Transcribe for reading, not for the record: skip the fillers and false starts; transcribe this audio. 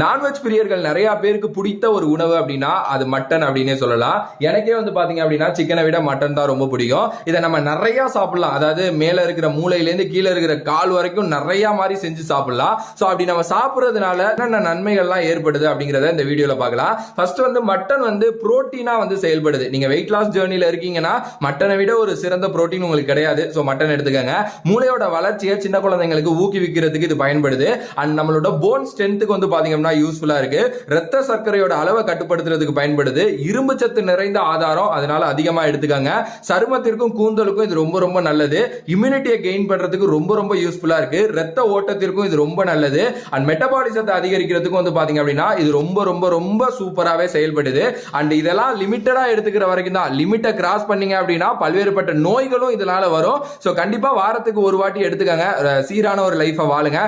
Non veg பிரியர்கள் நிறைய பேருக்கு பிடித்த ஒரு உணவு அப்படின்னா அது மட்டன் அப்படின்னே சொல்லலாம். எனக்கே வந்து பாத்தீங்க அப்படின்னா சிக்கனை விட மட்டன் தான் ரொம்ப பிடிக்கும். இதை நம்ம நிறைய சாப்பிடலாம். அதாவது மேல இருக்கிற மூளையிலேருந்து கீழே இருக்கிற கால் வரைக்கும் நிறைய மாதிரி செஞ்சு சாப்பிடலாம். ஸோ அப்படி நம்ம சாப்பிட்றதுனால என்னென்ன நன்மைகள்லாம் ஏற்படுது அப்படிங்கிறத இந்த வீடியோல பார்க்கலாம். ஃபர்ஸ்ட் வந்து மட்டன் வந்து புரோட்டீனா வந்து செயல்படுது. நீங்க வெயிட் லாஸ் ஜேர்னில இருக்கீங்கன்னா மட்டனை விட ஒரு சிறந்த புரோட்டீன் உங்களுக்கு கிடையாது. ஸோ மட்டன் எடுத்துக்கங்க. மூளையோட வளர்ச்சியை சின்ன குழந்தைங்களுக்கு ஊக்குவிக்கிறதுக்கு இது பயன்படுது. அண்ட் நம்மளோட போன் ஸ்ட்ரென்த்துக்கு வந்து பாத்தீங்க யூஸ்ஃபுல்லா இருக்கு. ரத்த சர்க்கரையோட அளவை கட்டுப்படுத்துறதுக்கு பயன்படுது. இரும்பு சத்து நிறைந்த ஆதாரம், அதனால அதிகமா எடுத்துக்கங்க. சருமத்திற்கும் கூந்தலுக்கும் இது ரொம்ப ரொம்ப நல்லது. இம்யூனிட்டியை கெயின் பண்றதுக்கு ரொம்ப ரொம்ப யூஸ்ஃபுல்லா இருக்கு. ரத்த ஓட்டத்திற்கும் இது ரொம்ப நல்லது. அண்ட் மெட்டபாலிசத்தை அதிகரிக்கிறதுக்கும் வந்து பாத்தீங்க அப்படின்னா இது ரொம்ப ரொம்ப ரொம்ப சூப்பராகவே செயல்படுது. அண்ட் இதெல்லாம் லிமிட்டடா எடுத்துக்கிற வரைக்கும் தான். லிமிட்டை கிராஸ் பண்ணீங்க அப்படின்னா பல்வேறுபட்ட நோய்களும் இதனால வரும். ஸோ கண்டிப்பா வாரத்துக்கு ஒரு வாட்டி எடுத்துக்கங்க. சீரான ஒரு லைஃபை வாழுங்க.